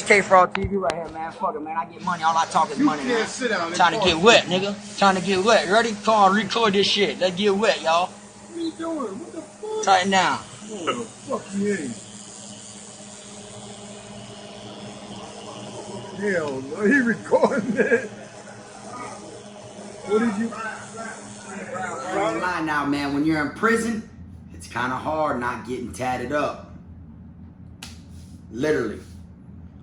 Kfrogtv right here, man. Fuck it, man. I get money. All I talk is money, man. Sit down. Trying to get wet, nigga. Trying to get wet. Ready? Come on, record this shit. Let's get wet, y'all. What are you doing? What the fuck? Tighten down. Oh, the fuck you ain't. Hell no, he recording that. What did you? I ain't lying now, man. When you're in prison, it's kind of hard not getting tatted up. Literally.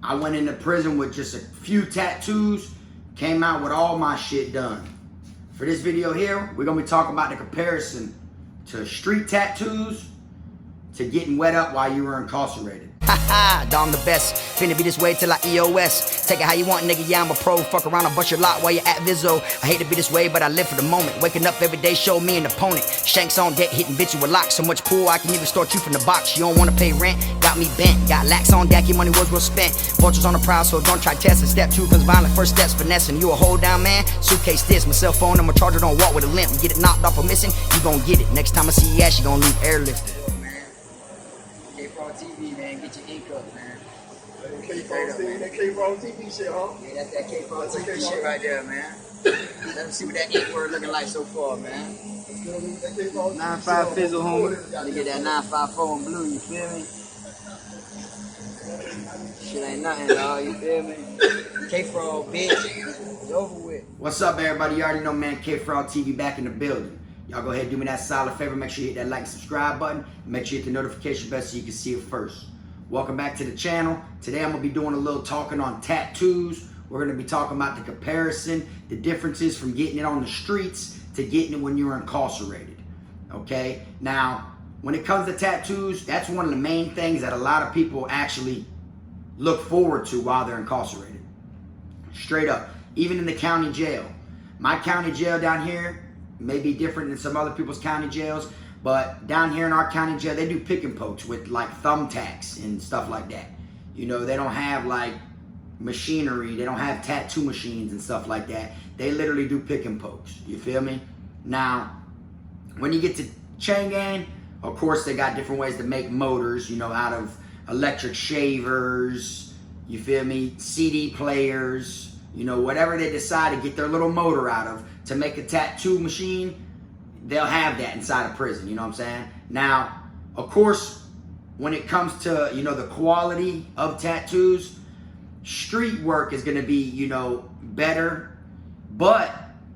I went into prison with just a few tattoos, came out with all my shit done. For this video here, we're gonna be talking about the comparison to street tattoos to getting wet up while you were incarcerated. Haha, Dom the best. Finna be this way till I EOS. Take it how you want, nigga. Yeah, I'm a pro. Fuck around and bust your lot while you're at Vizzo. I hate to be this way, but I live for the moment. Waking up every day, show me an opponent. Shanks on deck, hitting bitches with locks. So much pool, I can even start you from the box. You don't wanna pay rent, got me bent. Got lax on deck, your money was well spent. Vultures on the prowl, so don't try testing. Step 2, cause violent first steps finessing. You a hold down man, suitcase this. My cell phone and my charger don't walk with a limp. Get it knocked off or missing, you gon' get it. Next time I see you ass, you gon' leave airlifted. Kfrogtv, man, get your ink up, man. That Kfrogtv shit, huh? Yeah, that's that Kfrogtv shit right there, man. Let me see what that ink word looking like so far, man. 9.5 fizzle, homie. Gotta get that 954 in blue, you feel me? Shit ain't nothing, dog, you feel me? Kfrog, bitch. It's over with. What's up, everybody? You already know, man. Kfrogtv back in the building. Y'all go ahead and do me that solid favor. Make sure you hit that like and subscribe button. Make sure you hit the notification bell so you can see it first. Welcome back to the channel. Today I'm going to be doing a little talking on tattoos. We're going to be talking about the comparison, the differences from getting it on the streets to getting it when you're incarcerated. Okay? Now, when it comes to tattoos, that's one of the main things that a lot of people actually look forward to while they're incarcerated. Straight up. Even in the county jail. My county jail down here may be different than some other people's county jails, but down here in our county jail, they do pick and pokes with like thumbtacks and stuff like that. You know, they don't have like machinery. They don't have tattoo machines and stuff like that. They literally do pick and pokes. You feel me? Now, when you get to chain gang, of course, they got different ways to make motors, you know, out of electric shavers, you feel me? CD players, you know, whatever they decide to get their little motor out of to make a tattoo machine, they'll have that inside of prison, you know what I'm saying? Now, of course, when it comes to, you know, the quality of tattoos, street work is going to be, you know, better. But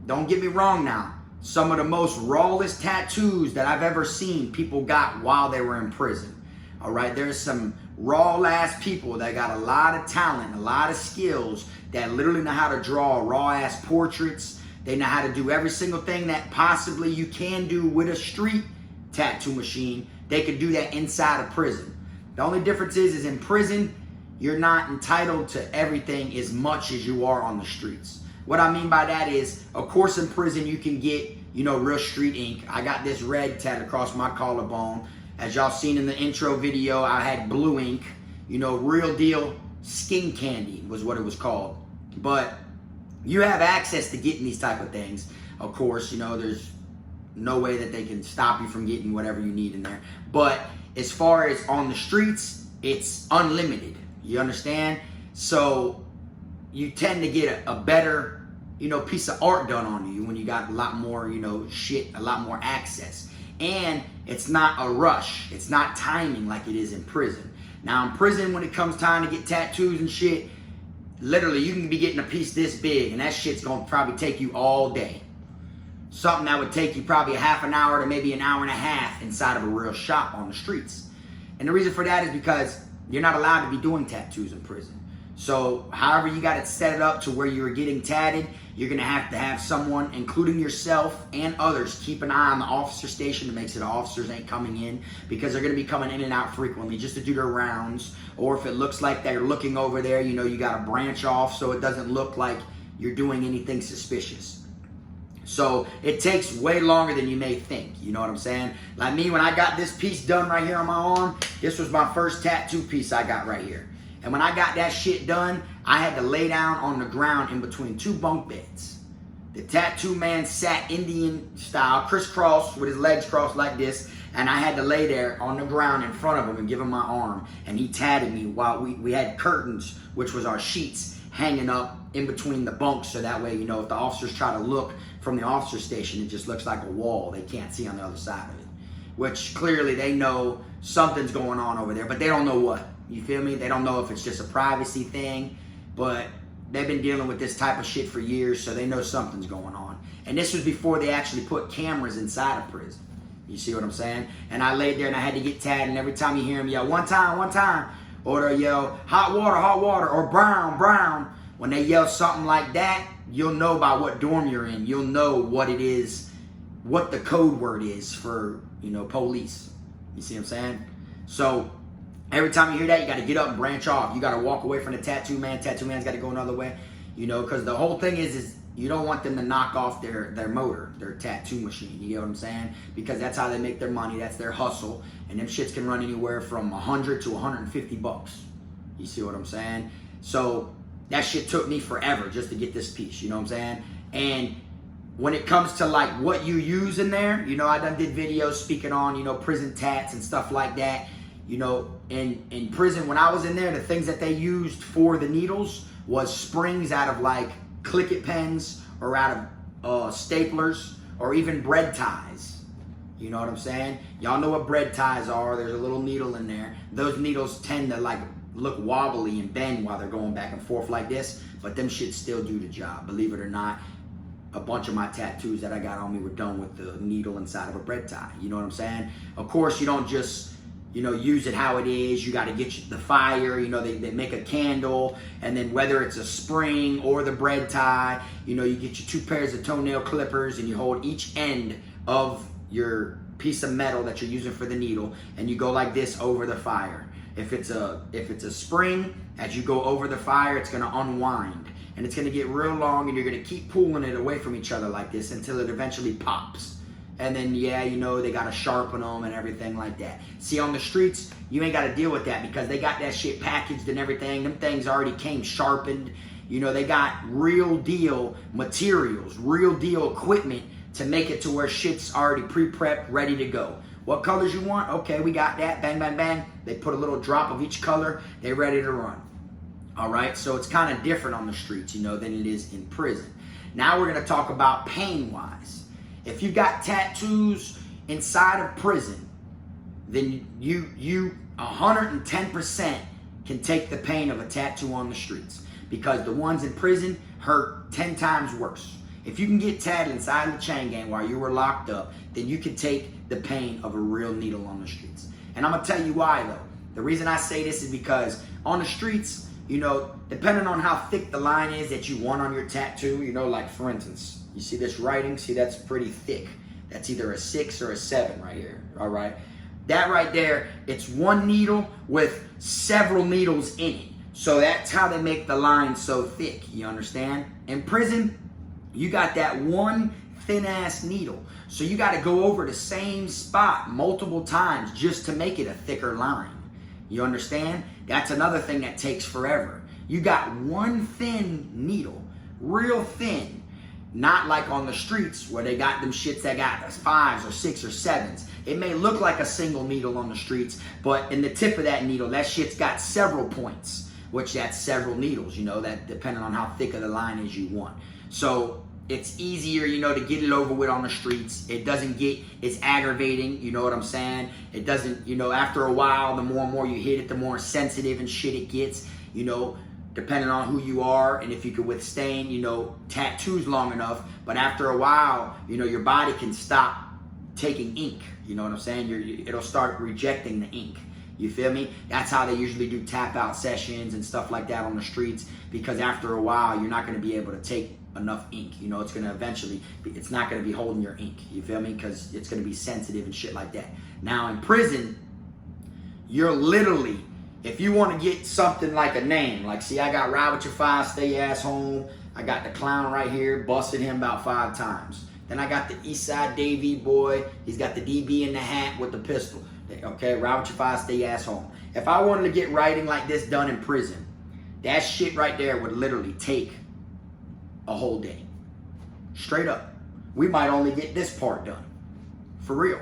don't get me wrong now. Some of the most rawest tattoos that I've ever seen people got while they were in prison. All right, there's some raw ass people that got a lot of talent, a lot of skills that literally know how to draw raw ass portraits. They know how to do every single thing that possibly you can do with a street tattoo machine. They could do that inside of prison. The only difference is in prison, you're not entitled to everything as much as you are on the streets. What I mean by that is, of course, in prison, you can get, you know, real street ink. I got this red tat across my collarbone. As y'all seen in the intro video, I had blue ink. You know, real deal skin candy was what it was called. But you have access to getting these type of things. Of course, you know, there's no way that they can stop you from getting whatever you need in there. But as far as on the streets, it's unlimited. You understand? So you tend to get a better, you know, piece of art done on you when you got a lot more, you know, shit, a lot more access. And it's not a rush. It's not timing like it is in prison. Now in prison, when it comes time to get tattoos and shit, literally you can be getting a piece this big and that shit's gonna probably take you all day. Something that would take you probably a half an hour to maybe an hour and a half inside of a real shop on the streets. And the reason for that is because you're not allowed to be doing tattoos in prison. So however you got it set up to where you're getting tatted, you're gonna have to have someone, including yourself and others, keep an eye on the officer station to make sure the officers ain't coming in, because they're gonna be coming in and out frequently just to do their rounds. Or if it looks like they're looking over there, you know, you gotta branch off so it doesn't look like you're doing anything suspicious. So it takes way longer than you may think, you know what I'm saying? Like me, when I got this piece done right here on my arm, this was my first tattoo piece I got right here. And when I got that shit done, I had to lay down on the ground in between two bunk beds. The tattoo man sat Indian style, crisscross with his legs crossed like this, And I had to lay there on the ground in front of him and give him my arm. And he tatted me while we had curtains, which was our sheets, hanging up in between the bunks. So that way, you know, if the officers try to look from the officer station, it just looks like a wall. They can't see on the other side of it. Which clearly they know something's going on over there, but they don't know what. You feel me? They don't know if it's just a privacy thing, but they've been dealing with this type of shit for years, so they know something's going on. And this was before they actually put cameras inside of prison. You see what I'm saying? And I laid there and I had to get tagged, and every time you hear him yell, one time, or they'll yell, hot water, or brown. When they yell something like that, you'll know by what dorm you're in. You'll know what it is, what the code word is for, you know, police. You see what I'm saying? So every time you hear that, you got to get up and branch off. You got to walk away from the tattoo man. Tattoo man's got to go another way, you know, because the whole thing is you don't want them to knock off their motor, their tattoo machine. You get what I'm saying? Because that's how they make their money. That's their hustle. And them shits can run anywhere from $100 to $150. You see what I'm saying? So that shit took me forever just to get this piece. You know what I'm saying? And when it comes to like what you use in there, you know, I done did videos speaking on, you know, prison tats and stuff like that. You know, in prison, when I was in there, the things that they used for the needles was springs out of like click-it pens or out of staplers or even bread ties. You know what I'm saying? Y'all know what bread ties are. There's a little needle in there. Those needles tend to like look wobbly and bend while they're going back and forth like this, but them shit still do the job. Believe it or not, a bunch of my tattoos that I got on me were done with the needle inside of a bread tie. You know what I'm saying? Of course, you don't just, you know, use it how it is. You got to get the fire. You know, they make a candle, and then whether it's a spring or the bread tie, you know, you get your 2 pairs of toenail clippers and you hold each end of your piece of metal that you're using for the needle, and you go like this over the fire. If it's a spring, as you go over the fire, it's going to unwind, and it's going to get real long, and you're going to keep pulling it away from each other like this until it eventually pops. And then, yeah, you know, they got to sharpen them and everything like that. See, on the streets, you ain't got to deal with that because they got that shit packaged and everything. Them things already came sharpened. You know, they got real deal materials, real deal equipment to make it to where shit's already pre-prepped, ready to go. What colors you want? Okay, we got that. Bang, bang, bang. They put a little drop of each color. They're ready to run. All right, so it's kind of different on the streets, you know, than it is in prison. Now we're going to talk about pain-wise. If you got tattoos inside of prison, then you 110% can take the pain of a tattoo on the streets, because the ones in prison hurt 10 times worse. If you can get tatted inside the chain gang while you were locked up, then you can take the pain of a real needle on the streets. And I'm going to tell you why, though. The reason I say this is because on the streets, you know, depending on how thick the line is that you want on your tattoo, you know, like for instance, you see this writing? See, that's pretty thick. That's either a 6 or a 7 right here, all right? That right there, it's one needle with several needles in it. So that's how they make the line so thick, you understand? In prison, you got that one thin-ass needle. So you got to go over the same spot multiple times just to make it a thicker line. You understand? That's another thing that takes forever. You got one thin needle, real thin. Not like on the streets where they got them shits that got 5s or 6 or 7s. It may look like a single needle on the streets, but in the tip of that needle, that shit's got several points, which that's several needles, you know, that depending on how thick of the line is you want. So it's easier, you know, to get it over with on the streets. It doesn't get, it's aggravating, you know what I'm saying? It doesn't, you know, after a while, the more and more you hit it, the more sensitive and shit it gets, you know, depending on who you are and if you can withstand, you know, tattoos long enough. But after a while, you know, your body can stop taking ink. You know what I'm saying? It'll start rejecting the ink. You feel me? That's how they usually do tap out sessions and stuff like that on the streets, because after a while, you're not going to be able to take enough ink. You know, it's going to eventually, it's not going to be holding your ink. You feel me? Because it's going to be sensitive and shit like that. Now in prison, you're literally, if you want to get something like a name, like see, I got Ride With Your 5, Stay Your Ass Home. I got the clown right here, busted him about 5 times. Then I got the Eastside Davey boy. He's got the DB in the hat with the pistol. Okay, Ride With Your 5, Stay Your Ass Home. If I wanted to get writing like this done in prison, that shit right there would literally take a whole day. Straight up. We might only get this part done. For real.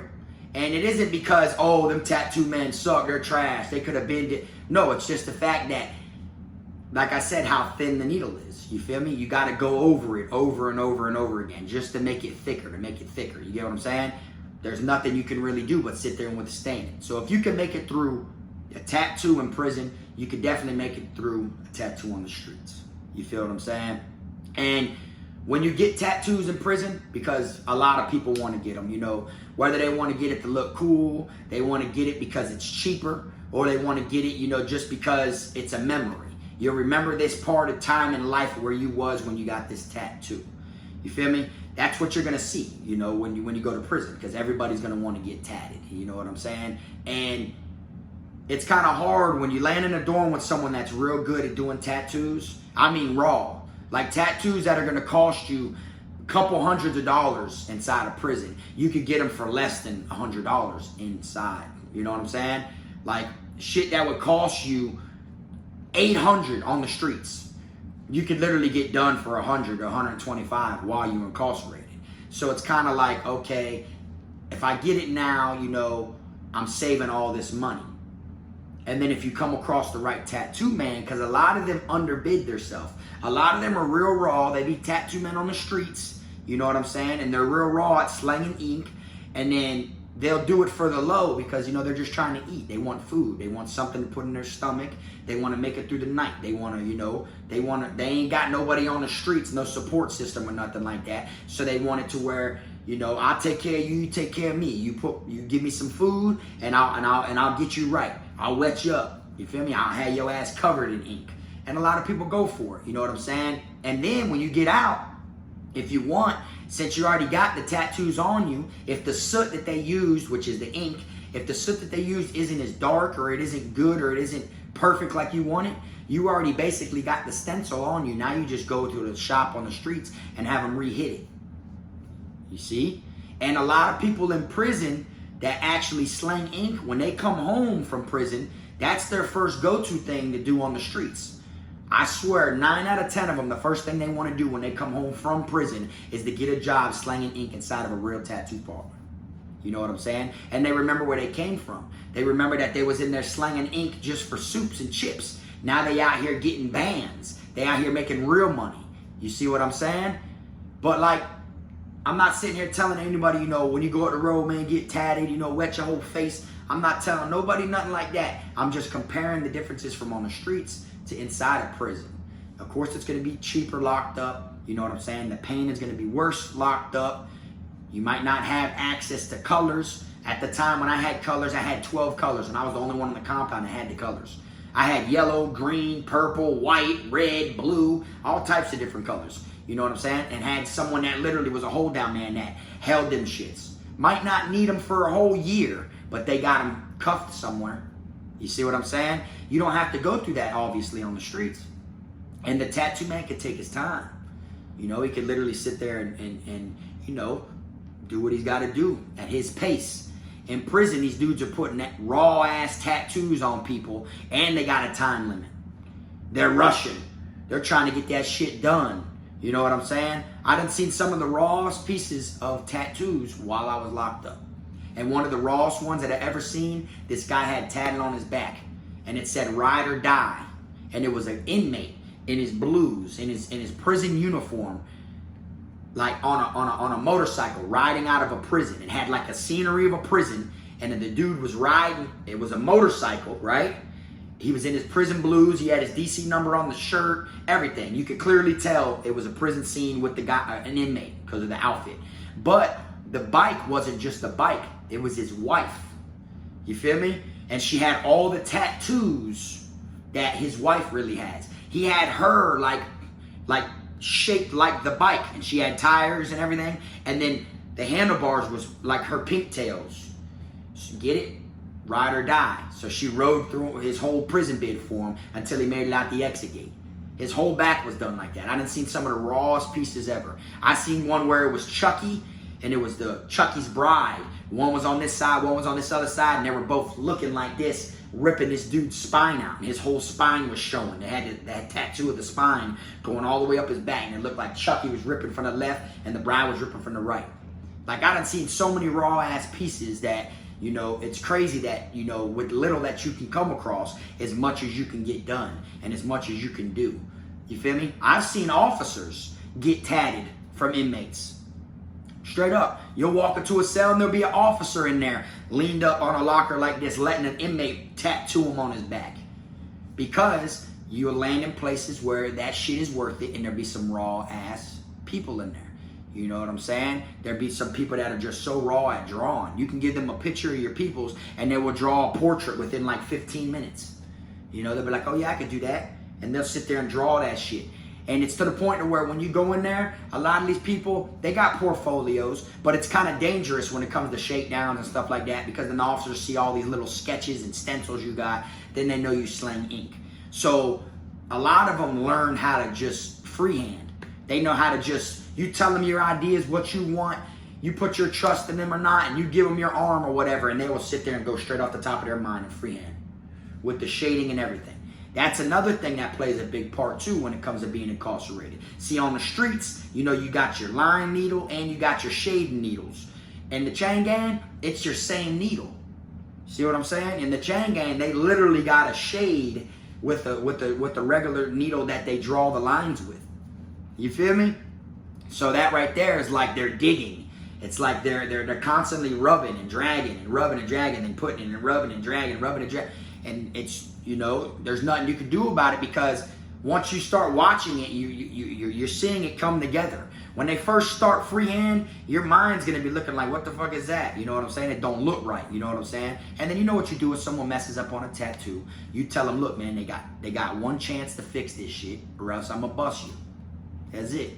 And it isn't because, oh, them tattoo men suck, they're trash, they could have been it. No, it's just the fact that, like I said, how thin the needle is. You feel me? You got to go over it over and over and over again just to make it thicker, You get what I'm saying? There's nothing you can really do but sit there and withstand it. So if you can make it through a tattoo in prison, you could definitely make it through a tattoo on the streets. You feel what I'm saying? And when you get tattoos in prison, because a lot of people want to get them, you know, whether they want to get it to look cool, they want to get it because it's cheaper, or they want to get it, you know, just because it's a memory. You'll remember this part of time in life where you was when you got this tattoo. You feel me? That's what you're going to see, you know, when you go to prison, because everybody's going to want to get tatted. You know what I'm saying? And it's kind of hard when you land in a dorm with someone that's real good at doing tattoos. I mean raw. Like tattoos that are going to cost you a couple hundreds of dollars inside of prison. You could get them for less than $100 inside. You know what I'm saying? Like shit that would cost you $800 on the streets, you could literally get done for $100 or $125 while you're incarcerated. So it's kind of like, okay, if I get it now, you know, I'm saving all this money. And then if you come across the right tattoo man, because a lot of them underbid themselves. A lot of them are real raw. They be tattoo men on the streets. You know what I'm saying? And they're real raw at slanging ink. And then they'll do it for the low because, you know, they're just trying to eat. They want food. They want something to put in their stomach. They want to make it through the night. They want to, you know, they ain't got nobody on the streets, no support system or nothing like that. So they want it to where, you know, I'll take care of you, you take care of me. You give me some food and I'll get you right. I'll wet you up. You feel me? I'll have your ass covered in ink. And a lot of people go for it. You know what I'm saying? And then when you get out, if you want, since you already got the tattoos on you, if the soot that they used, which is the ink, if the soot that they used isn't as dark or it isn't good or it isn't perfect like you want it, you already basically got the stencil on you. Now you just go to the shop on the streets and have them re-hit it. You see? And a lot of people in prison that actually slang ink, when they come home from prison, that's their first go-to thing to do on the streets. I swear, 9 out of 10 of them, the first thing they want to do when they come home from prison is to get a job slanging ink inside of a real tattoo parlor. You know what I'm saying? And they remember where they came from. They remember that they was in there slanging ink just for soups and chips. Now they out here getting bands. They out here making real money. You see what I'm saying? But like, I'm not sitting here telling anybody, you know, when you go up the road, man, get tatted, you know, wet your whole face. I'm not telling nobody nothing like that. I'm just comparing the differences from on the streets to inside of prison. Of course, it's going to be cheaper locked up. You know what I'm saying? The pain is going to be worse locked up. You might not have access to colors. At the time when I had colors, I had 12 colors, and I was the only one in the compound that had the colors. I had yellow, green, purple, white, red, blue, all types of different colors. You know what I'm saying? And had someone that literally was a hold down man that held them shits. Might not need them for a whole year, but they got them cuffed somewhere. You see what I'm saying? You don't have to go through that, obviously, on the streets. And the tattoo man could take his time. You know, he could literally sit there and you know, do what he's got to do at his pace. In prison, these dudes are putting that raw-ass tattoos on people, and they got a time limit. They're rushing. They're trying to get that shit done. You know what I'm saying? I done seen some of the rawest pieces of tattoos while I was locked up. And one of the rawest ones that I ever seen, this guy had tatted on his back. And it said, ride or die. And it was an inmate in his blues, in his prison uniform, like on a motorcycle, riding out of a prison. It had like a scenery of a prison. And then the dude was riding, it was a motorcycle, right? He was in his prison blues. He had his DC number on the shirt, everything. You could clearly tell it was a prison scene with the guy, an inmate, because of the outfit. But the bike wasn't just a bike. It was his wife. You feel me? And she had all the tattoos that his wife really has. He had her like shaped like the bike, and she had tires and everything. And then the handlebars was like her pigtails. Get it? Ride or die. So she rode through his whole prison bid for him until he made it out the exit gate. His whole back was done like that. I done seen some of the rawest pieces ever. I seen one where it was Chucky, and it was the Chucky's bride. One was on this side, one was on this other side, and they were both looking like this, ripping this dude's spine out. And his whole spine was showing. They had that tattoo of the spine going all the way up his back, and it looked like Chucky was ripping from the left and the bride was ripping from the right. Like, I done seen so many raw ass pieces that You know, it's crazy that, you know, with little that you can come across, as much as you can get done and as much as you can do. You feel me? I've seen officers get tatted from inmates. Straight up. You'll walk into a cell and there'll be an officer in there leaned up on a locker like this, letting an inmate tattoo him on his back. Because you'll land in places where that shit is worth it and there'll be some raw ass people in there. You know what I'm saying? There'll be some people that are just so raw at drawing. You can give them a picture of your peoples and they will draw a portrait within like 15 minutes. You know, they'll be like, oh yeah, I could do that. And they'll sit there and draw that shit. And it's to the point where when you go in there, a lot of these people, they got portfolios, but it's kind of dangerous when it comes to shakedowns and stuff like that, because then the officers see all these little sketches and stencils you got, then they know you slang ink. So a lot of them learn how to just freehand. They know how to just, you tell them your ideas, what you want, you put your trust in them or not, and you give them your arm or whatever, and they will sit there and go straight off the top of their mind and freehand with the shading and everything. That's another thing that plays a big part too when it comes to being incarcerated. See, on the streets, you know, you got your line needle and you got your shading needles. In the chain gang, it's your same needle. See what I'm saying? In the chain gang, they literally got a shade with the regular needle that they draw the lines with. You feel me? So that right there is like they're digging. It's like they're constantly rubbing and dragging and rubbing and dragging and putting it and rubbing and dragging, rubbing and dragging. And it's, you know, there's nothing you can do about it, because once you start watching it, you're seeing it come together. When they first start freehand, your mind's gonna be looking like, what the fuck is that? You know what I'm saying? It don't look right. You know what I'm saying? And then you know what you do if someone messes up on a tattoo. You tell them, look, man, they got one chance to fix this shit, or else I'm gonna bust you. That's it.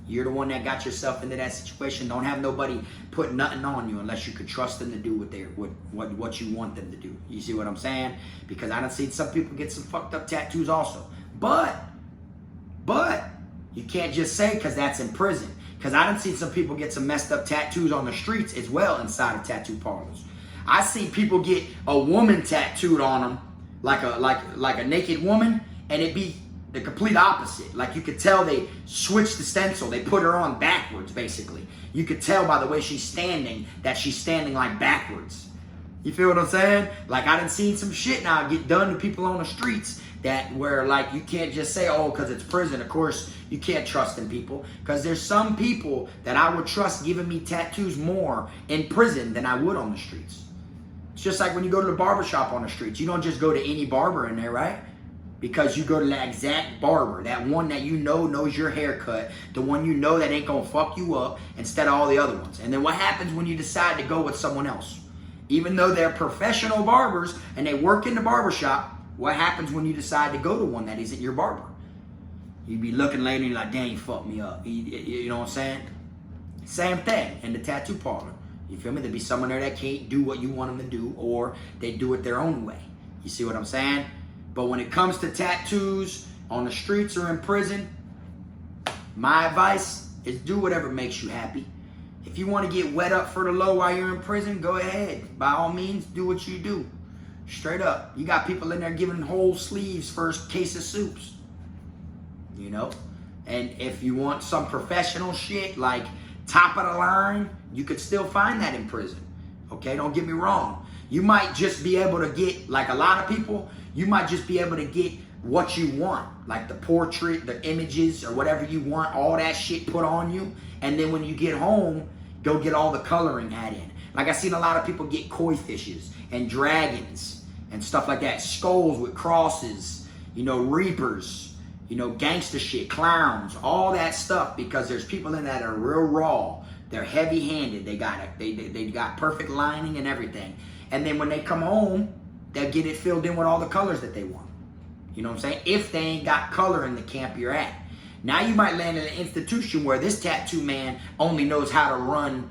You're the one that got yourself into that situation. Don't have nobody put nothing on you unless you could trust them to do what you want them to do. You see what I'm saying? Because I done seen some people get some fucked up tattoos also. But you can't just say because that's in prison. Because I done seen some people get some messed up tattoos on the streets as well inside of tattoo parlors. I seen people get a woman tattooed on them, like a naked woman, and it be the complete opposite. Like you could tell they switched the stencil. They put her on backwards, basically. You could tell by the way she's standing that she's standing like backwards. You feel what I'm saying? Like I done seen some shit now get done to people on the streets that where like you can't just say, oh, because it's prison. Of course, you can't trust in people, because there's some people that I would trust giving me tattoos more in prison than I would on the streets. It's just like when you go to the barbershop on the streets. You don't just go to any barber in there, right? Because you go to that exact barber, that one that you know knows your haircut, the one you know that ain't gonna fuck you up instead of all the other ones. And then what happens when you decide to go with someone else? Even though they're professional barbers and they work in the barbershop, what happens when you decide to go to one that isn't your barber? You be looking later and you're like, dang, you fucked me up. You know what I'm saying? Same thing in the tattoo parlor. You feel me? There'll be someone there that can't do what you want them to do, or they do it their own way. You see what I'm saying? But when it comes to tattoos on the streets or in prison, my advice is do whatever makes you happy. If you want to get wet up for the low while you're in prison, go ahead. By all means, do what you do. Straight up. You got people in there giving whole sleeves for a case of soups. You know? And if you want some professional shit, like top of the line, you could still find that in prison. Okay, don't get me wrong. You might just be able to get, like a lot of people, you might just be able to get what you want, like the portrait, the images, or whatever you want, all that shit put on you. And then when you get home, go get all the coloring add in. Like I seen a lot of people get koi fishes and dragons and stuff like that, skulls with crosses, you know, reapers, you know, gangster shit, clowns, all that stuff, because there's people in that are real raw. They're heavy-handed. They got perfect lining and everything. And then when they come home, they'll get it filled in with all the colors that they want. You know what I'm saying? If they ain't got color in the camp you're at. Now you might land in an institution where this tattoo man only knows how to run,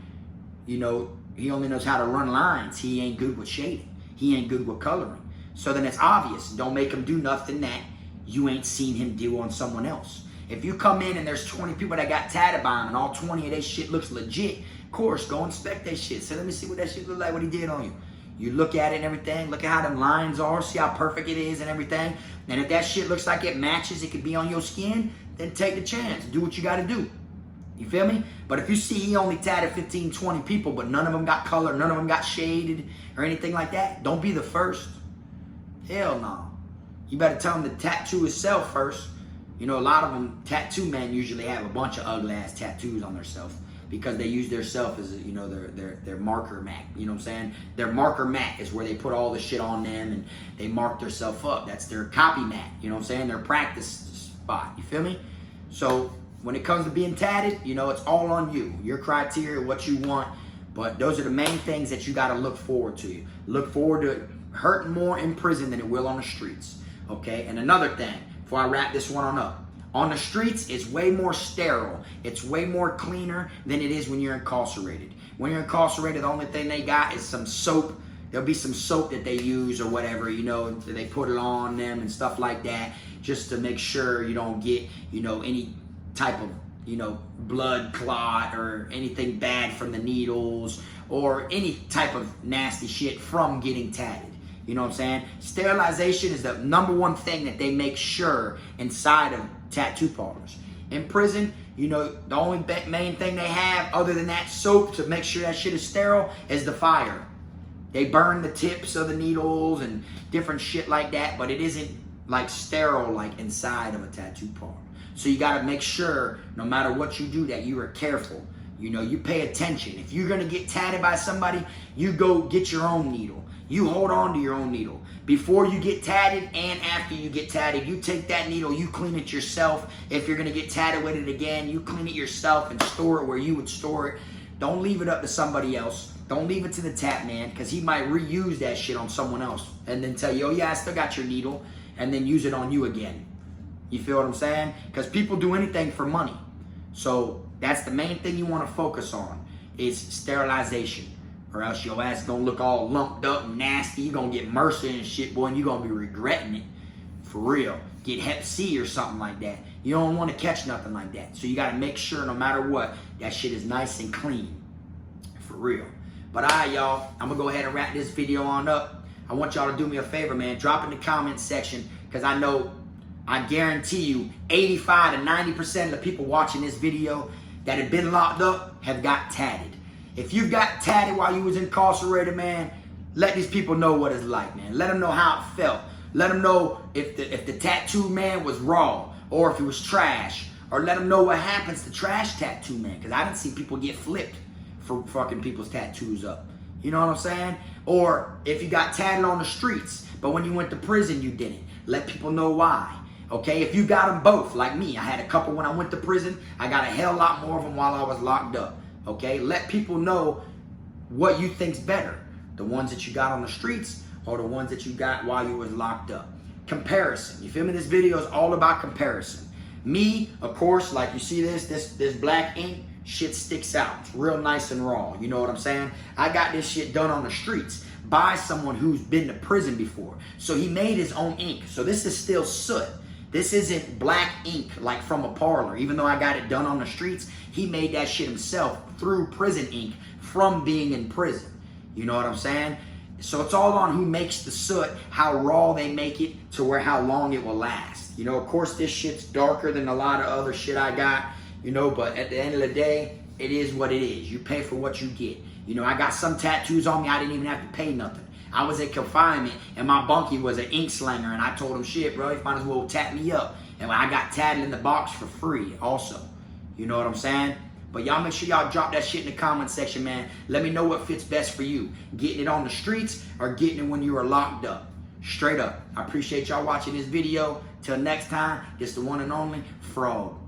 you know, he only knows how to run lines. He ain't good with shading. He ain't good with coloring. So then it's obvious. Don't make him do nothing that you ain't seen him do on someone else. If you come in and there's 20 people that got tatted by him and all 20 of their shit looks legit, of course, go inspect that shit. Say, let me see what that shit look like, what he did on you. You look at it and everything, look at how them lines are, see how perfect it is and everything. And if that shit looks like it matches, it could be on your skin, then take the chance. Do what you gotta do. You feel me? But if you see he only tatted 15, 20 people, but none of them got color, none of them got shaded or anything like that, don't be the first. Hell no. You better tell him to tattoo himself first. You know, a lot of them, tattoo men usually have a bunch of ugly ass tattoos on themselves because they use their self as, you know, their marker mat. You know what I'm saying? Their marker mat is where they put all the shit on them and they mark their self up. That's their copy mat. You know what I'm saying? Their practice spot. You feel me? So when it comes to being tatted, you know, it's all on you. Your criteria, what you want. But those are the main things that you got to look forward to. Look forward to it hurting more in prison than it will on the streets. Okay? And another thing, before I wrap this one on up. On the streets, it's way more sterile. It's way more cleaner than it is when you're incarcerated. When you're incarcerated, the only thing they got is some soap. There'll be some soap that they use or whatever, you know, they put it on them and stuff like that just to make sure you don't get, you know, any type of, you know, blood clot or anything bad from the needles or any type of nasty shit from getting tatted. You know what I'm saying? Sterilization is the #1 thing that they make sure inside of tattoo parlors. In prison, you know, the only main thing they have other than that soap to make sure that shit is sterile is the fire. They burn the tips of the needles and different shit like that, but it isn't like sterile like inside of a tattoo parlor. So you gotta make sure no matter what you do that you are careful. You know, you pay attention. If you're gonna get tatted by somebody, you go get your own needle. You hold on to your own needle. Before you get tatted and after you get tatted, you take that needle, you clean it yourself. If you're gonna get tatted with it again, you clean it yourself and store it where you would store it. Don't leave it up to somebody else. Don't leave it to the tat man because he might reuse that shit on someone else and then tell you, oh yeah, I still got your needle, and then use it on you again. You feel what I'm saying? Because people do anything for money. So that's the main thing you want to focus on is sterilization. Or else your ass gonna look all lumped up and nasty. You're gonna get MRSA and shit, boy, and you're gonna be regretting it. For real. Get Hep C or something like that. You don't want to catch nothing like that. So you gotta make sure no matter what, that shit is nice and clean. For real. But alright, y'all, I'm gonna go ahead and wrap this video on up. I want y'all to do me a favor, man. Drop in the comments section, because I guarantee you 85 to 90% of the people watching this video that have been locked up have got tatted. If you got tatted while you was incarcerated, man, let these people know what it's like, man. Let them know how it felt. Let them know if the tattoo man was raw or if it was trash. Or let them know what happens to trash tattoo man. Because I didn't see people get flipped for fucking people's tattoos up. You know what I'm saying? Or if you got tatted on the streets, but when you went to prison, you didn't. Let people know why. Okay, if you got them both, like me, I had a couple when I went to prison. I got a hell lot more of them while I was locked up. Okay, let people know what you think's better. The ones that you got on the streets or the ones that you got while you was locked up. Comparison. You feel me? This video is all about comparison. Me, of course, like you see this black ink, shit sticks out. It's real nice and raw. You know what I'm saying? I got this shit done on the streets by someone who's been to prison before. So he made his own ink. So this is still soot. This isn't black ink like from a parlor. Even though I got it done on the streets, he made that shit himself through prison ink from being in prison. You know what I'm saying? So it's all on who makes the soot, how raw they make it, to where how long it will last. You know, of course this shit's darker than a lot of other shit I got, you know, but at the end of the day, it is what it is. You pay for what you get. You know, I got some tattoos on me, I didn't even have to pay nothing. I was in confinement and my bunkie was an ink slinger and I told him, shit, bro, you might as well tat me up. And I got tatted in the box for free also. You know what I'm saying? But y'all make sure y'all drop that shit in the comment section, man. Let me know what fits best for you. Getting it on the streets or getting it when you are locked up. Straight up. I appreciate y'all watching this video. Till next time, it's the one and only Frog.